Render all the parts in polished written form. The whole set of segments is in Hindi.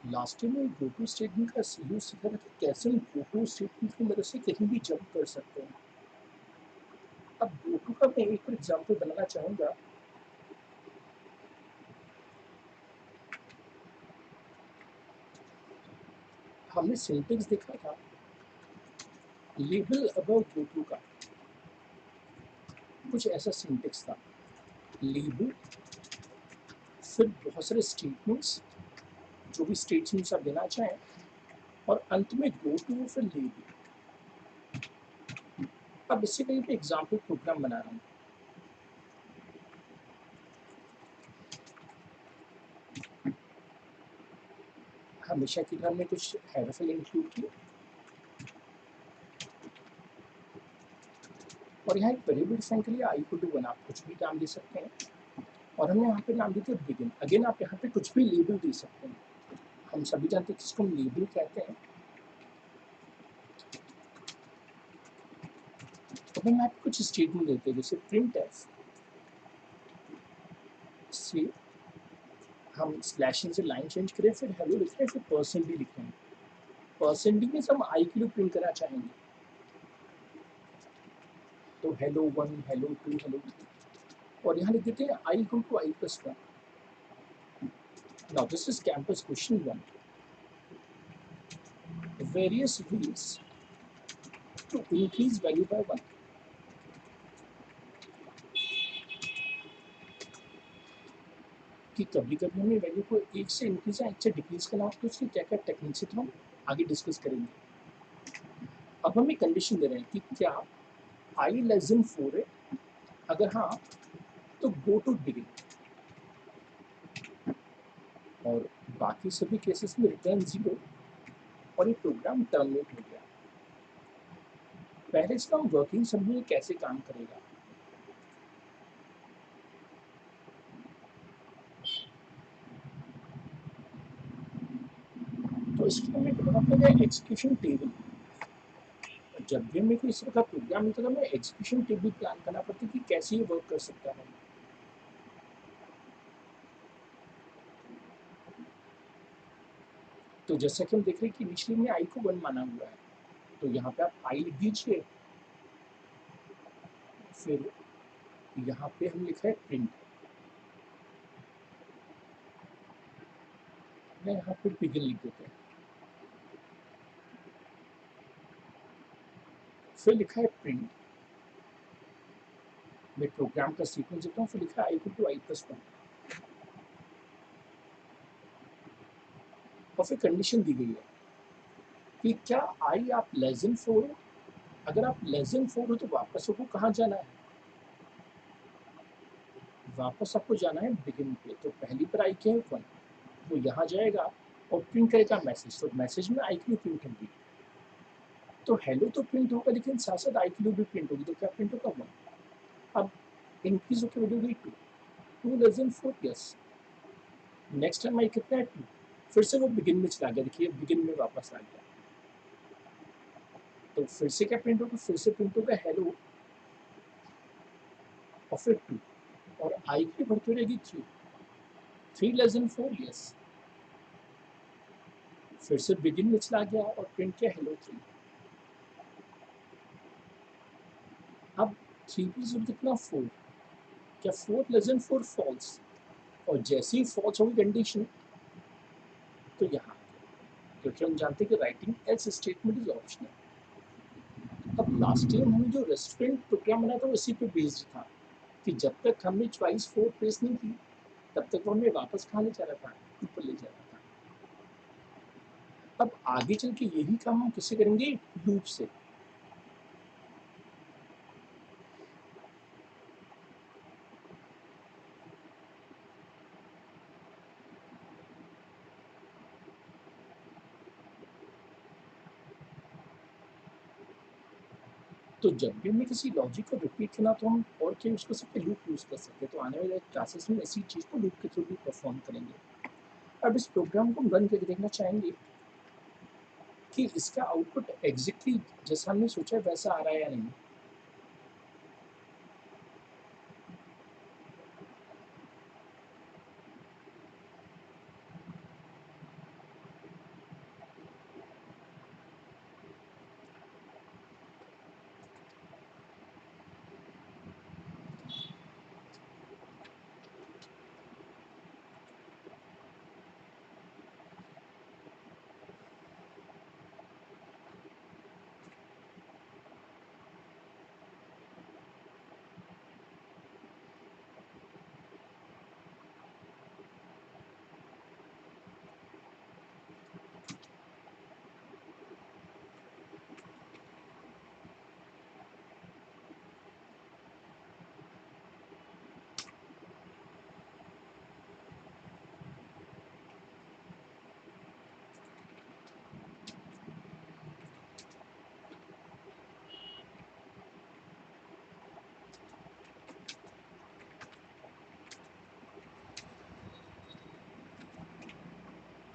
लास्ट टाइम में गो टू स्टेटमेंट का यूज सीखा था कि कैसे हम गो टू स्टेटमेंट की मदद से कहीं भी जंप कर सकते हैं। अब गो टू का मैं एक एग्जाम्पल बनाना चाहूंगा। हमने सिंटेक्स देखा था लेबल अबव गो टू का, कुछ ऐसा सिंटेक्स था। लेबल, फिर बहुत सारे स्टेटमेंट्स, जो भी स्टेटमेंट्स आप देना चाहें, और अंत में गो टू फिर लेबल। अब इससे कहीं पे एग्जाम्पल प्रोग्राम बना रहा हूँ। हमेशा की तरह हमने कुछ हेडर फाइल इंक्लूड की और यहाँ एक वेरिएबल डिफाइन के लिए आई इक्वल टू 1 आप कुछ भी नाम दे सकते हैं, और हमने यहाँ पे नाम दी थी बिगिन। अगेन आप यहाँ पे कुछ भी लेबल दे सकते हैं। हम सभी जानते हैं जिसको हम लेबल कहते हैं। तो हम यहाँ पे कुछ स्टेटमेंट देते हैं, जैसे प्रिंट एफ से हम स्लैश से लाइन चेंज करें, फिर हेलो लिख रहे हैं, फिर परसेंट भी लिख रहे हैं। परसेंट डी में हम आई के लिए प्रिंट करना चाहेंगे, तो हेलो 1, हेलो 2, हेलो 3, और यहाँ लिख देते हैं I equal to I plus 1। Now this is campus question 1, various ways to increase value by 1। कि कभी कभी हमें वैल्यू को एक से इंक्रीज या एक से डिक्रीज करना होता है, तो उसकी क्या क्या टेक्निक्स है तो हम आगे डिस्कस करेंगे। अब हम एक कंडीशन दे रहे हैं कि क्या आई लेस देन 4 है, अगर हाँ तो गो टू बिगिन, और बाकी सभी केसेस में रिटर्न 0, और ये प्रोग्राम टर्मिनेट हो गया। पहले इसका हम वर्किंग समझिए कैसे काम करेगा। तो इसके लिए हमें डेवलप हो गया एग्जीक्यूशन टेबल। जब भी हमें कोई इस तरह का प्रोग्राम मिलता था, हमें एग्जीक्यूशन टेबल प्लान करना पड़ता कि कैसे ये वर्क कर सकता है। तो जैसा कि हम देख रहे हैं कि इनिशियली हमने आई को 1 माना हुआ है, तो यहाँ पे आप आई लिख दीजिए, फिर यहाँ पे हम लिखा है प्रिंट, मैं यहाँ पे बिगिन लिख देते हैं, फिर लिखा है प्रिंट, मैं प्रोग्राम का सीक्वेंस देता हूँ, फिर लिखा है I equal to I plus 1, और फिर कंडीशन दी गई है कि क्या आई आप लेस देन 4 हो, अगर आप लेस देन 4 हो तो वापस आपको कहाँ जाना है, वापस आपको जाना है बिगिन पे। तो पहली पर आई क्या है 1, वो यहाँ जाएगा और प्रिंट करेगा मैसेज, तो मैसेज में आई क्यू प्रिंट होगी, तो हेलो तो प्रिंट होगा, लेकिन साथ साथ आई क्यू भी प्रिंट होगी, तो क्या प्रिंट होगा 1। अब इंक्रीज होकर वैल्यू गई 2, 2 less than 4, yes. Next time I कितना है 2, फिर से वो बिगिन में चला गया, देखिए बिगिन में वापस आ गया, तो फिर से क्या प्रिंट होगा, फिर से प्रिंट होगा हेलो और फिर 2, और आई की बढ़ती रहेगी 3, 3 लेस देन 4, यस। फिर से बिगिन में चला गया और प्रिंट किया हेलो 3। अब 3 प्लस कितना 4, क्या 4 लेस देन 4, फॉल्स, और जैसे ही फॉल्स होगी कंडीशन, तो यहाँ क्योंकि हम जानते हैं कि writing else statement is optional. अब लास्ट टाइम हमने जो रेस्टोरेंट प्रोग्राम बनाया था वो इसी पे बेस्ड था कि जब तक हमने चॉइस 4 प्लेस नहीं की, तब तक वो हमें वापस कहाँ ले जा रहा था, ऊपर ले जा रहा था। अब आगे चल के यही काम हम किससे करेंगे, लूप से। तो जब भी हमें किसी लॉजिक को रिपीट करना, तो हम और क्या यूज़ कर सकते हैं, लूप यूज़ कर सकते हैं। तो आने वाले क्लासेस में इसी चीज़ को लूप के थ्रू भी परफॉर्म करेंगे। अब इस प्रोग्राम को हम रन करके देखना चाहेंगे कि इसका आउटपुट एग्जैक्टली जैसा हमने सोचा वैसा आ रहा है या नहीं।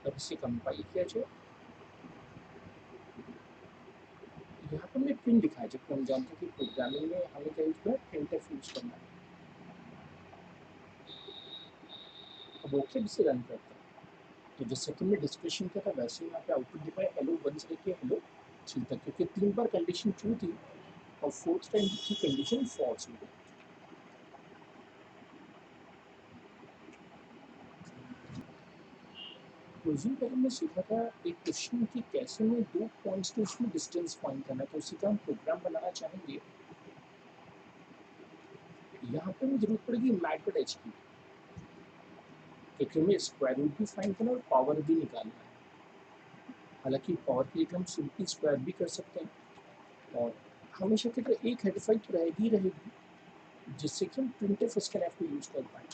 अब इसे कंपाइल किया जाए। यहाँ पर हमने प्रिंट दिखाया, जबकि हम जानते हैं कि प्रोग्रामिंग में हमें क्या यूज करना है, प्रिंटफ यूज करना है। अब ओके से रन करते हैं, तो जैसे कि हमने डिस्कशन किया था वैसे यहाँ पे आउटपुट दिखा है हेलो 1 से लेके हेलो 3 तक, क्योंकि 3 बार कंडीशन ट्रू थी और 4th टाइम की कंडीशन फॉल्स हुई। क्लोजिंग पर हमने सीखा था एक क्वेश्चन की कैसे में 2 पॉइंट्स के उसमें डिस्टेंस फाइंड करना, तो उसी का हम प्रोग्राम बनाना चाहेंगे। यहाँ पे हमें जरूरत पड़ेगी मैथड की, क्योंकि हमें स्क्वायर रूट भी फाइंड करना है और पावर भी निकालना है। हालांकि पावर के लिए हम सिंपली स्क्वायर भी कर सकते हैं, और हमेशा की तरह एक हेडिफाई तो रहेगी, जिससे कि हम प्रिंटफ स्कैनफ को यूज कर पाए।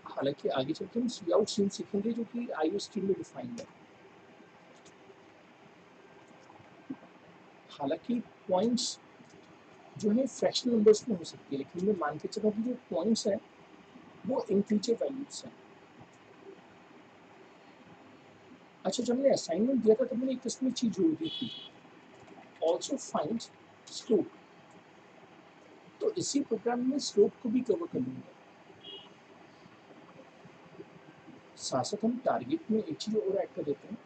हालांकि आगे चलकर हम सी आउट सीन सीखेंगे जो कि आईओ स्ट्रीम में डिफाइंड है। हालांकि पॉइंट्स जो है फ्रैक्शनल नंबर्स में हो सकती है, लेकिन मैं मान के चला कि जो पॉइंट्स हैं वो इंटीजर वैल्यूज हैं। अच्छा, जब मैंने असाइनमेंट दिया था तब मैंने एक इसमें चीज जोड़ दी थी, ऑल्सो फाइंड स्लोप, तो इसी प्रोग्राम में स्लोप को भी कवर कर लूंगा। साथ साथ हम टारगेट में एक चीज और ऐड कर देते हैं,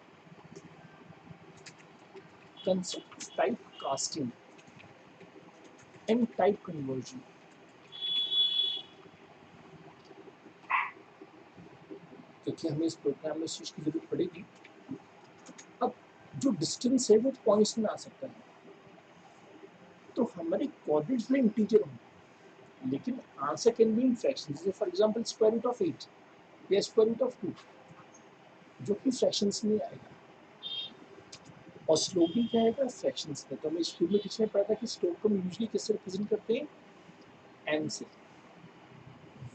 concept type casting and type conversion. क्योंकि हमें इस प्रोग्राम में इस चीज की जरूरत पड़ेगी। अब जो डिस्टेंस है वो पॉइंट्स में आ सकता है, तो हमारे कोऑर्डिनेट्स में इंटीजर होंगे, लेकिन answer can be in fraction, जैसे for example square root of 8 या स्क्वायर रूट ऑफ 2, जो कि फ्रैक्शंस में आएगा। और स्लोप भी क्या आएगा, फ्रैक्शंस में। तो हमें स्कूल में किसने पढ़ा था कि स्लोप को हम यूजुअली किससे रिप्रेजेंट करते हैं, एम से,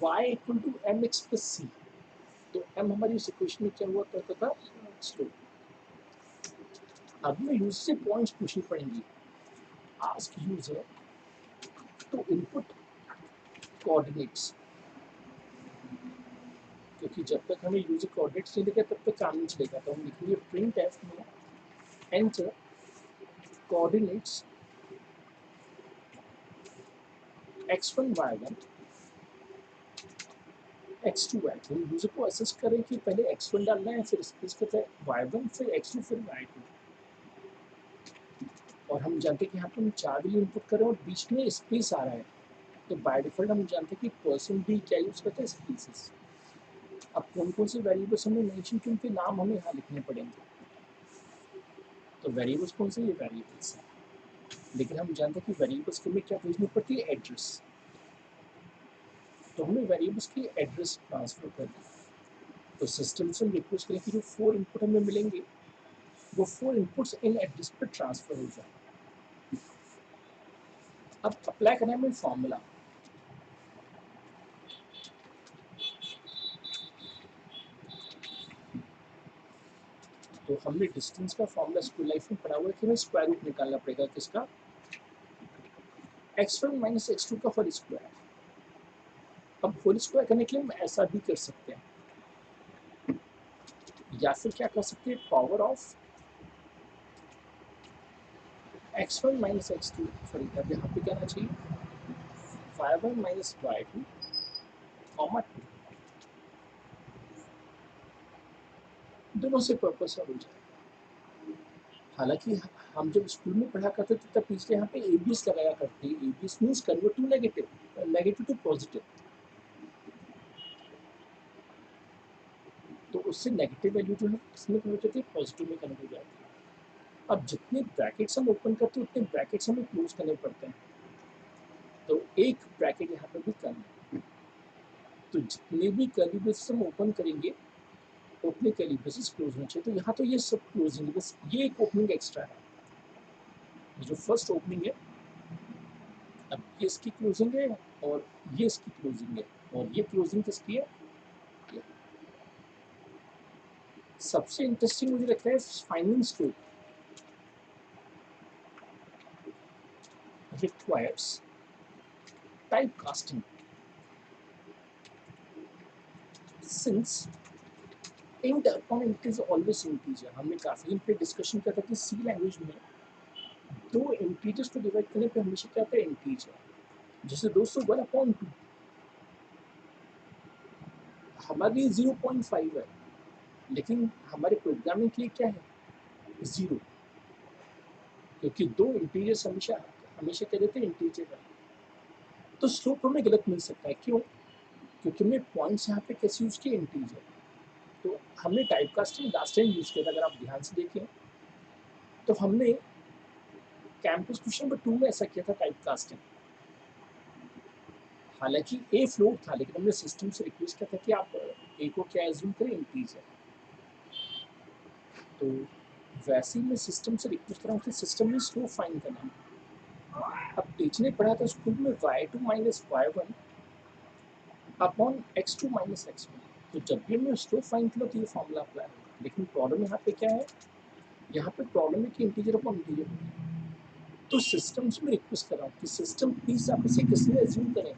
y equal to M X plus C. तो m हमारी उस इक्वेशन में क्या हुआ करता था, स्लोप। अब में यूजर से पॉइंट्स पूछनी पड़ेंगी, ask user to input coordinates, क्योंकि जब तक हमें यूजर कोऑर्डिनेट्स नहीं देगा तब तक काम नहीं चलेगा। तो हम लिखेंगे प्रिंट एफ में enter coordinates x1 y1 x2 y2। User को असेस करें कि पहले x1 डालना है, फिर स्पेस करता है y1, फिर x2, फिर y2। और हम जानते हैं कि यहाँ पर हम 4 वैल्यू इनपुट कर रहे हैं और बीच में स्पेस आ रहा है, तो बाय डिफॉल्ट हम जानते हैं कि परसेंट भी क्या यूज करते हैं, स्पेसेस। अब कौन कौन से वेरिएबल्स हमने मेंशन किए उनके नाम हमें यहाँ लिखने पड़ेंगे। तो वेरिएबल्स कौन से, ये वेरिएबल्स हैं, लेकिन हम जानते हैं कि वेरिएबल्स के लिए क्या भेजनी पड़ती है, एड्रेस। तो हमें वेरिएबल्स की एड्रेस ट्रांसफर करनी है। तो सिस्टम से हम रिक्वेस्ट करें कि जो 4 इनपुट हमें मिलेंगे वो 4 इनपुट्स इन एड्रेस पर ट्रांसफर हो जाए। अब अप्लाई करना है फॉर्मूला। तो हमने डिस्टेंस का फॉर्मूला स्कूल लाइफ में पढ़ा हुआ है कि हमें स्क्वायर रूट निकालना पड़ेगा किसका, x1 माइनस x2 का होल स्क्वायर। अब होल स्क्वायर करने के लिए हम ऐसा भी कर सकते हैं, या फिर क्या कर सकते हैं, power of x1 minus x2, sorry अब यहाँ पे क्या आना चाहिए, y1 माइनस y2 कॉमा 2, दोनों से पर्पस सॉल्व हो जाएगा। हालांकि हम जब स्कूल में पढ़ा करते थे तब पीछे यहाँ पे एबीएस लगाया करते हैं, ABS means convert to negative, negative to positive. तो उससे नेगेटिव वैल्यू जो है किसमें कन्वर्ट होती है, पॉजिटिव में कन्वर्ट हो जाती है। अब जितने ब्रैकेट्स हम ओपन करते हैं उतने ब्रैकेट्स हमें क्लोज करने पड़ते हैं, तो एक ब्रैकेट यहाँ पे भी कम है। तो जितने भी कर्ली ब्रेसेस हम ओपन करेंगे उतने कर्ली ब्रेसेस क्लोज होने चाहिए। तो यहाँ तो ये सब क्लोजिंग है, बस ये एक ओपनिंग एक्स्ट्रा है, जो फर्स्ट ओपनिंग है। अब ये इसकी क्लोजिंग है और ये इसकी क्लोजिंग है, और ये क्लोजिंग किसकी है, ये। सबसे इंटरेस्टिंग मुझे लगता है finding scope requires typecasting, since int upon int is always integer. हमने काफी दिन पे डिस्कशन किया था कि सी लैंग्वेज में दो इंटीजर्स को डिवाइड करने पे हमेशा क्या होता है, इंटीजर। जैसे दोस्तों 1/2 हमारे लिए 0.5 है, लेकिन हमारे प्रोग्रामिंग के लिए क्या है, 0, क्योंकि दो इंटीजर्स हमेशा हमेशा क्या देते हैं, इंटीजर है। तो स्लोप हमें गलत मिल सकता है, क्यों? क्योंकि हमने पॉइंट्स यहाँ पे कैसे यूज किए, इंटीजर। तो हमने type casting last time use किया था, अगर आप ध्यान से देखें तो हमने कैंपस क्वेश्चन नंबर 2 में ऐसा किया था, टाइप कास्टिंग। हालांकि ए फ्लोट था, लेकिन हमने सिस्टम से रिक्वेस्ट किया था कि आप ए को क्या एज्यूम करें, इंटीजर। तो वैसे ही मैं सिस्टम से रिक्वेस्ट कर रहा हूँ कि सिस्टम ने स्लोप फाइंड करना। अब टीचर ने पढ़ा था स्कूल में y2 minus y1 upon x2 minus x1। तो जब भी हमने स्लोप फाइंड किया तो ये फॉर्मूला अप्लाई होगा। लेकिन प्रॉब्लम यहाँ पे क्या है, यहाँ पे प्रॉब्लम है कि इंटीजर अपॉन इंटीजर होगा। तो सिस्टम से मैं रिक्वेस्ट कर रहा हूँ कि सिस्टम प्लीज आप इसे किसमें एज्यूम करें,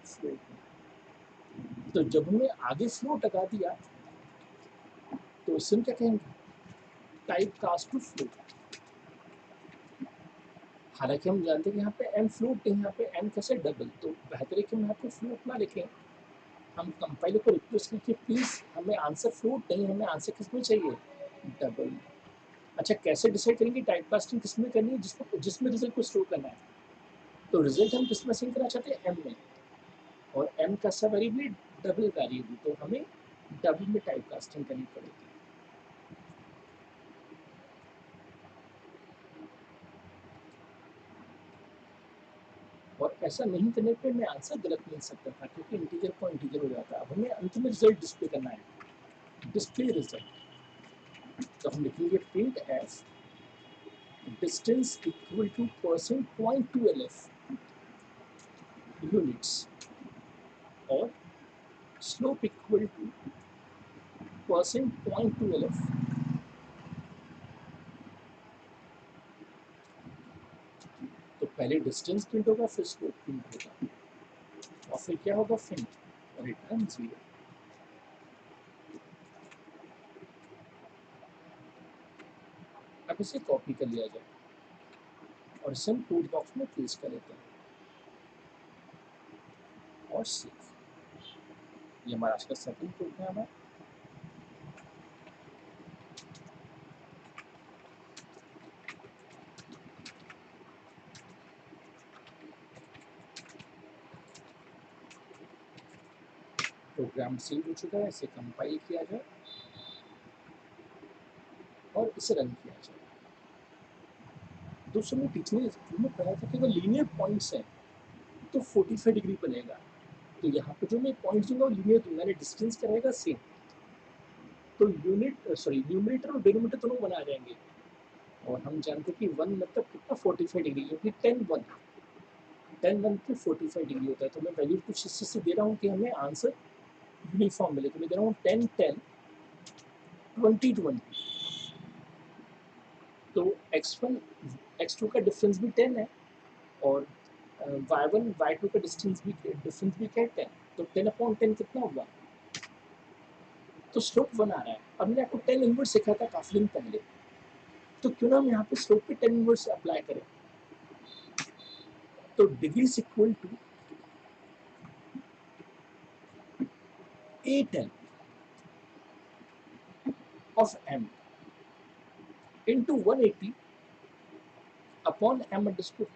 फ्लोट में। तो जब हमने आगे फ्लोट लगा दिया तो इससे हम क्या कहेंगे, टाइप कास्ट टू फ्लोट। हालांकि हम जानते हैं कि यहाँ पे m फ्लोट नहीं, यहाँ पे n कैसे डबल, तो बेहतर है कि हम यहाँ पे फ्लोट ना लिखें। हम कंपाइलर को रिक्वेस्ट करें कि प्लीज हमें आंसर फ्लोट नहीं, हमें आंसर किसमें चाहिए, डबल। अच्छा, कैसे डिसाइड करेंगे टाइप कास्टिंग किसमें करनी है, जिसमें रिजल्ट को स्टोर करना है। तो रिजल्ट हम किसमें सेंड करना चाहते हैं, m में, और m का सब वेरिएबल डबल वेरिएबल, तो हमें डबल में टाइप कास्टिंग करनी पड़ेगी। और ऐसा नहीं करने पे हमें आंसर गलत मिल सकता था, क्योंकि इंटीजर को इंटीजर हो जाता है। अब हमें अंत में रिजल्ट डिस्प्ले करना है, डिस्प्ले रिजल्ट। तो हम लिखेंगे printf distance equal to percent point two LF units और slope equal to percent point two LF। तो पहले डिस्टेंस प्रिंट होगा, फिर स्लोप प्रिंट होगा, और फिर क्या होगा, प्रिंट और रिटर्न 0। अब इसे कॉपी कर लिया जाए और इसे हम कोड बॉक्स में पेस्ट कर लेते हैं और सेव। ये हमारा आज का सेकंड प्रोग्राम है। प्रोग्राम सेव हो चुका है, इसे कंपाइल किया जाए और इसे रन किया जाए। दोस्तों मैं पिछले स्कूल में पढ़ा था कि अगर लीनियर पॉइंट्स हैं तो 45 डिग्री बनेगा। तो यहाँ पे जो मैं पॉइंट्स दूंगा वो लीनियर दूंगा, यानी डिस्टेंस क्या रहेगा, सेम। तो न्यूमरेटर और डिनोमिनेटर दोनों बना जाएंगे। और हम जानते हैं कि 1 मतलब कितना, 45 डिग्री, क्योंकि 10 1 पे 45 डिग्री होता है। तो मैं वैल्यू कुछ इस से दे रहा हूँ कि हमें आंसर यूनिफॉर्म मिले। तो मैं दे रहा हूँ 10 10 20 20। तो x1 x2 का डिफरेंस भी 10 है, और y1 y2 का डिफरेंस भी क्या है, 10। तो 10/10 कितना होगा, तो स्लोप 1 आ रहा है। अब मैंने आपको 10 इनवर्स सिखाया था काफी दिन पहले, तो क्यों ना हम यहाँ पे स्लोप पे 10 इनवर्स अप्लाई करें। तो degree is equal to a10 of m into 180 upon m underscore.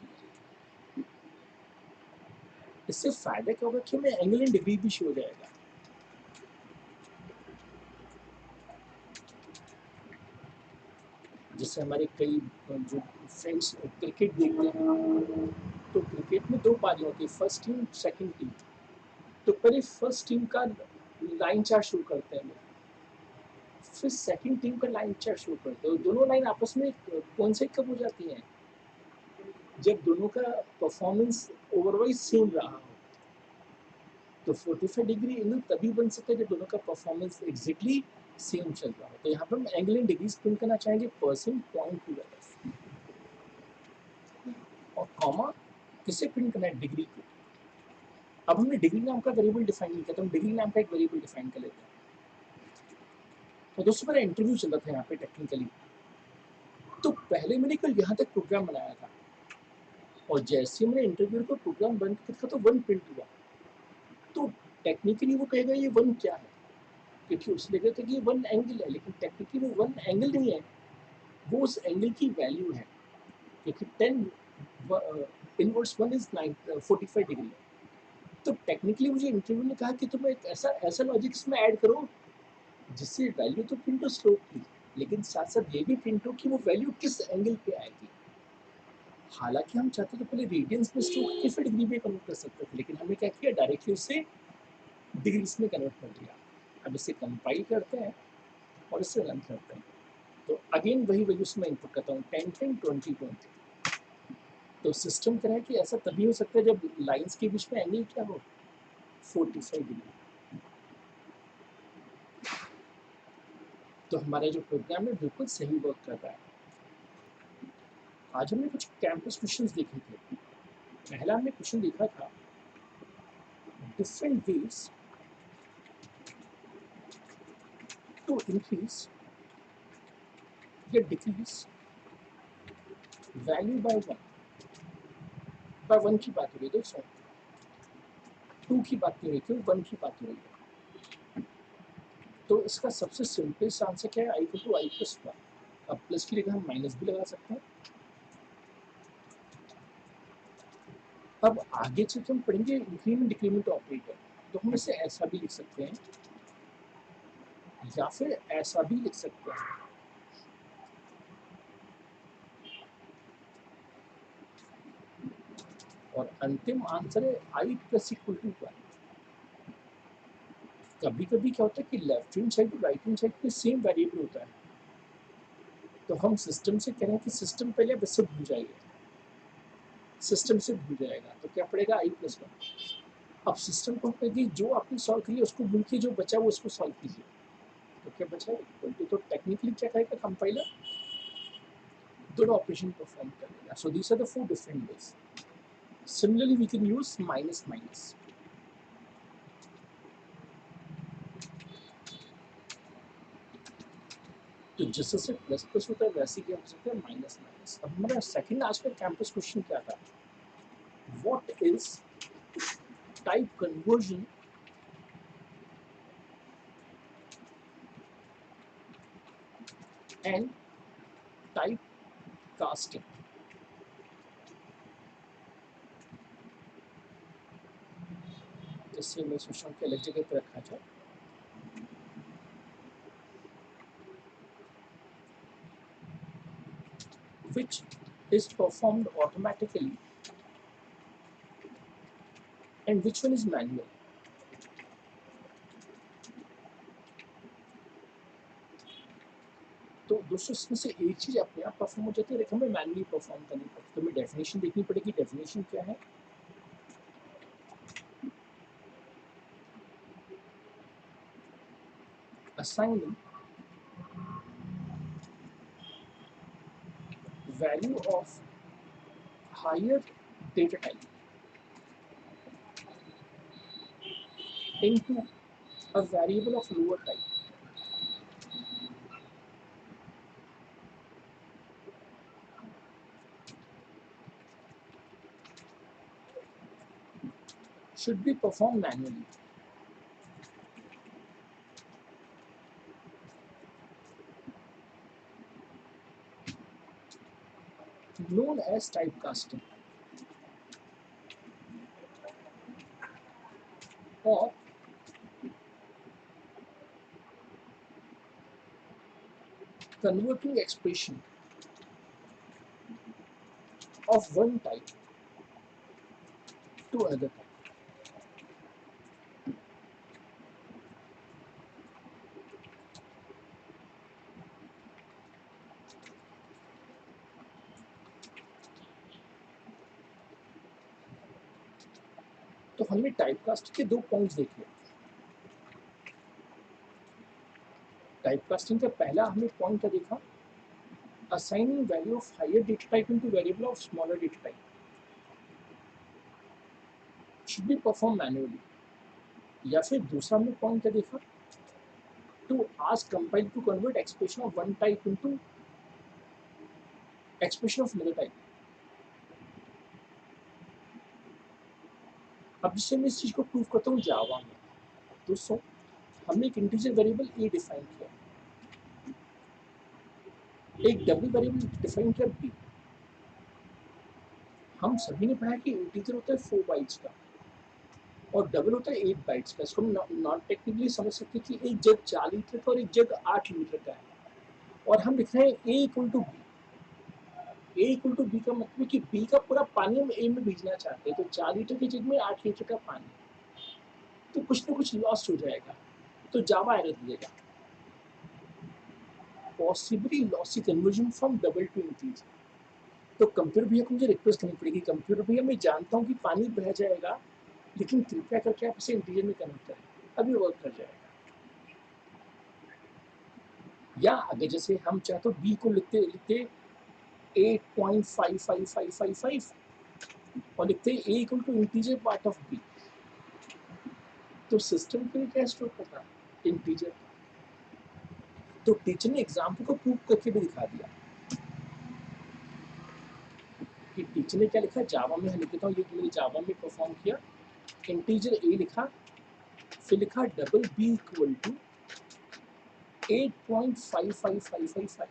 इससे फायदा क्या होगा कि हमें एंगल इन डिग्री भी शो हो जाएगा। जैसे हमारे कई जो फ्रेंड्स क्रिकेट देखते हैं, तो क्रिकेट में दो पारी होती है, फर्स्ट टीम सेकंड टीम। तो पहले फर्स्ट टीम का लाइन चार्ट शो करते हैं, फिर सेकंड टीम का लाइन चार्ट शो करते हैं। दोनों लाइन आपस में कौन से कब हो जाती हैं, जब दोनों का परफॉर्मेंस ओवरवाइज सेम रहा हो। तो 45 डिग्री एंगल तभी बन सकता है जब दोनों का परफॉर्मेंस एग्जैक्टली सेम चल रहा हो। तो यहाँ पर हम एंगल इन डिग्रीज प्रिंट करना चाहेंगे, परसेंट पॉइंट टू LF, और कॉमा किसे प्रिंट करना है, डिग्री को। अब हमने डिग्री नाम का वेरिएबल डिफाइन नहीं किया, तो हम डिग्री नाम का एक वेरिएबल डिफाइन कर लेते हैं। और दोस्तों मेरा इंटरव्यू चल रहा था यहाँ पे टेक्निकली, तो पहले मैंने कल यहाँ तक प्रोग्राम बनाया था, और जैसे मैंने इंटरव्यू का प्रोग्राम बंद किया तो वन प्रिंट हुआ। तो टेक्निकली वो कहेगा ये वन क्या है, क्योंकि उसने कहा था कि ये वन एंगल है, लेकिन टेक्निकली वो वन एंगल नहीं है, वो उस एंगल की वैल्यू है, क्योंकि 10 इनवर्स 1 इज 45 डिग्री। तो टेक्निकली मुझे इंटरव्यू ने कहा कि तुम एक ऐसा ऐसा लॉजिक इसमें ऐड करो जिससे वैल्यू तो प्रिंट हो स्लोप की, लेकिन साथ साथ ये भी प्रिंट हो कि वो वैल्यू किस एंगल पे आएगी। हालांकि हम चाहते तो पहले रेडियंस में स्टोर करके फिर डिग्री में कन्वर्ट कर सकते थे, लेकिन हमने क्या किया, डायरेक्टली उसे डिग्रीज में कन्वर्ट कर दिया। अब इसे कंपाइल करते हैं और इसे रन करते हैं, तो अगेन वही वैल्यू उसमें इनपुट करता हूँ 10 10 20 20। तो सिस्टम कह रहा है कि ऐसा तभी हो सकता है जब लाइंस के बीच में एंगल क्या हो, 45 डिग्री। तो हमारा जो प्रोग्राम है बिल्कुल सही वर्क कर रहा है। आज हमने कुछ कैंपस क्वेश्चंस देखे थे। पहला हमने क्वेश्चन देखा था, डिफरेंट वेज टू इंक्रीज या decrease value by one. By one की बात हो रही है दोस्तों, टू की बात नहीं हो रही थी, वन की बात हो रही है। तो इसका सबसे सिंपलेस्ट आंसर क्या है, I equal to I plus one. अब प्लस की जगह हम माइनस भी लगा सकते हैं। अब आगे चल के हम पढ़ेंगे इंक्रीमेंट डिक्रीमेंट ऑपरेटर, तो हम इसे ऐसा भी लिख सकते हैं या फिर ऐसा भी लिख सकते हैं। और अंतिम आंसर है आई प्लस इक्वल टू वन। कभी कभी क्या होता है कि लेफ्ट हैंड साइड और राइट हैंड साइड में सेम वेरिएबल होता है, तो हम सिस्टम से कह रहे हैं कि सिस्टम पहले बस से भूल जाइए, सिस्टम से भूल जाएगा, तो क्या पड़ेगा आई प्लस वन। अब सिस्टम को कहेगी जो आपने सॉल्व किया उसको भूल के जो बचा वो उसको सॉल्व कीजिए, तो क्या बचा इक्वल टू। तो टेक्निकली क्या करेगा कंपाइलर, दोनों ऑपरेशन परफॉर्म करेगा। So these are the four different ways. Similarly we can use minus minus. तो जिससे से प्लस प्लस होता है वैसे क्या हो सकता है माइनस माइनस। अब हमारा सेकंड आज का कैंपस क्वेश्चन क्या था, what is type conversion and type casting. इससे मैं सोच रहा हूँ कि अलग जगह पर रखा जाए। Which is performed automatically and which one is manual? तो दोस्तों इसमें से एक चीज अपने आप परफॉर्म हो जाती है, लेकिन हमें मैनुअली परफॉर्म करनी पड़ती है। तो हमें डेफिनेशन देखनी पड़ेगी, डेफिनेशन क्या है, assigning value of higher data type into a variable of lower type should be performed manually. Known as typecasting or converting expression of one type to another type. तो हमने टाइपकास्ट के दो पॉइंट्स देखे। टाइपकास्टिंग का पहला हमने पॉइंट क्या देखा, assigning value of higher data type into variable of smaller data type should be performed manually। या फिर दूसरा हमने पॉइंट क्या देखा, to ask compile to convert expression of one type into expression of another type. अब जिससे मैं इस चीज को प्रूव करता हूँ जावा में, दोस्तों हमने एक इंटीजर वेरिएबल ए डिफाइन किया, एक डबल वेरिएबल डिफाइन किया बी। हम सभी ने पढ़ा कि इंटीजर होता है 4 बाइट्स का और डबल होता है 8 बाइट्स का। इसको हम नॉन टेक्निकली समझ सकते हैं कि एक जग 4 लीटर का और एक जग 8 लीटर का है, और हम लिख रहे हैं A equal to B. A equal to B का मतलब है कि बी का पूरा पानी हम ए में भेजना चाहते हैं, तो 4 लीटर की जग में 8 लीटर का पानी, तो कुछ ना कुछ लॉस्ट हो जाएगा, तो जावा एरर देगा, possibly lossy conversion from double two integer. तो कंप्यूटर भैया को मुझे रिक्वेस्ट करनी पड़ेगी, कंप्यूटर भैया मैं जानता हूँ कि पानी बह जाएगा, लेकिन कृपया करके आप इसे इंटीजर में कन्वर्ट करें, अभी वर्क कर जाएगा। या अगर जैसे हम चाहे तो बी को लिखते लिखते 8.55555 और लिखते हैं A equal to integer part of B, तो सिस्टम के लिए क्या स्टोर करता है, इंटीजर। तो टीचर ने एग्जाम्पल को प्रूव करके भी दिखा दिया कि टीचर ने क्या लिखा, जावा में लिख देता हूँ, ये मैंने जावा में परफॉर्म किया, इंटीजर ए लिखा, फिर लिखा डबल बी इक्वल टू 8.55555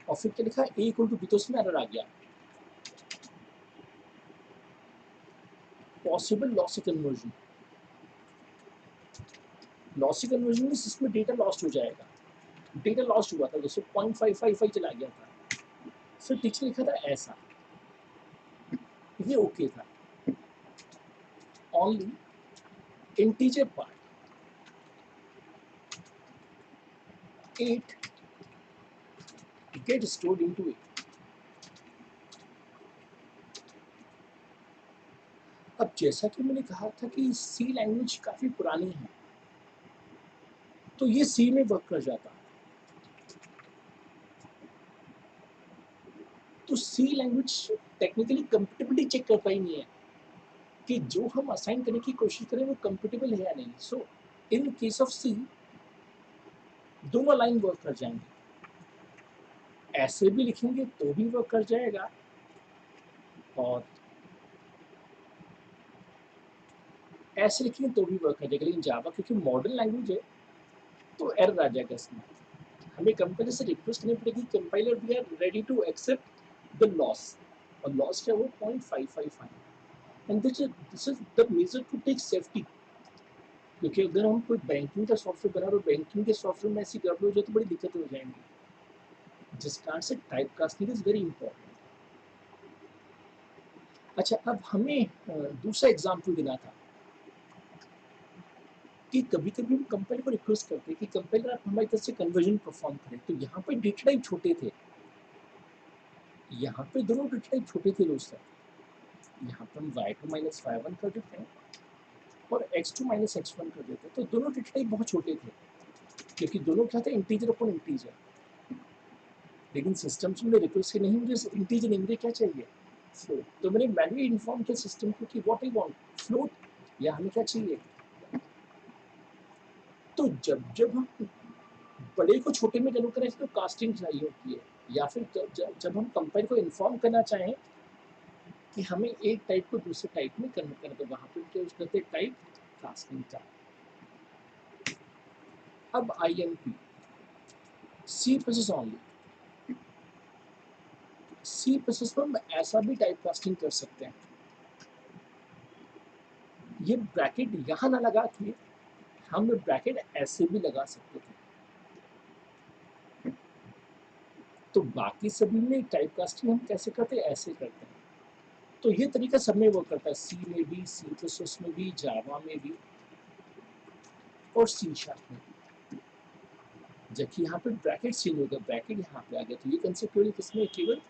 और फिर क्या लिखा ए इक्वल टू बी, तो उसमें एरर आ गया, possible lossy conversion. Lossy conversion में इसमें डेटा लॉस्ट हो जाएगा, डेटा लॉस्ट हुआ था दोस्तों, 0.555 चला गया था। फिर टीचर लिखा था ऐसा, ये ओके था, only integer part 8 get stored into it। अब जैसा कि मैंने कहा था कि सी लैंग्वेज काफी पुरानी है, तो ये सी में वर्क कर जाता है। तो सी लैंग्वेज टेक्निकली कंपेटिबिलिटी चेक करता ही नहीं है कि जो हम असाइन करने की कोशिश करें वो कंपेटिबल है या नहीं। सो इन केस ऑफ सी दोनों लाइन वर्क कर जाएंगे, ऐसे भी लिखेंगे तो भी वर्क कर जाएगा, और ऐसे लिखेंगे तो भी वर्क कर जाएगा। लेकिन जावा क्योंकि मॉडर्न लैंग्वेज है तो एरर आ जाएगा इसमें। हमें कंपाइलर से रिक्वेस्ट करनी पड़ेगी, compiler we are ready to accept the loss, और लॉस क्या वो 0.555, and this is the major to take safety. क्योंकि अगर हम कोई बैंकिंग का सॉफ्टवेयर बना रहे हो, बैंकिंग के सॉफ्टवेयर में ऐसी गड़बड़ हो जाए तो बड़ी दिक्कत हो जाएंगी, जिस कारण से type casting is very important. अच्छा, अब हमें दूसरा एग्जाम्पल देना था कि कभी कभी हम कंपाइलर को रिक्वेस्ट करते हैं कि कंपाइलर आप हमारी तरफ से कन्वर्जन परफॉर्म करें, तो यहाँ पर डेटा टाइप छोटे थे, यहाँ पे दोनों डेटा टाइप छोटे थे दोस्तों, यहाँ पर हम y2 माइनस y1 कर देते हैं और x2 माइनस x1 कर देते हैं, तो दोनों डेटा टाइप बहुत छोटे थे क्योंकि दोनों क्या थे, इंटीजर अपॉन इंटीजर। लेकिन सिस्टम से मैंने रिक्वेस्ट की नहीं, मुझे इंटीजर नहीं, मुझे क्या चाहिए, फ्लोट। तो मैंने मैन्युअली इन्फॉर्म किया सिस्टम को कि व्हाट आई वांट, फ्लोट, या हमें क्या चाहिए। तो जब जब हम बड़े को छोटे में कन्वर्ट करें तो कास्टिंग चाहिए होती है, या फिर जब हम कंपाइलर को इन्फॉर्म करना चाहें कि हमें एक टाइप को दूसरे टाइप में कन्वर्ट करना, तो वहां पर क्या यूज करते हैं, टाइप कास्टिंग का। अब IMP सी प्रोसेस ओनली, सी प्रोसेस पर हम ऐसा भी टाइप कास्टिंग कर सकते हैं, ये ब्रैकेट यहाँ ना लगा के हम ब्रैकेट ऐसे भी लगा सकते थे। तो बाकी सभी में टाइप कास्टिंग हम कैसे करते हैं, ऐसे करते हैं। तो ये तरीका सब में वर्क करता है, सी में भी, सी प्रोसेस में भी, जावा में भी और सी शार्प में भी। जबकि यहाँ पे ब्रैकेट चेंज हो गया, ब्रैकेट यहाँ पे आ गया, तो ये कंसेप्ट केवल किसमें, केवल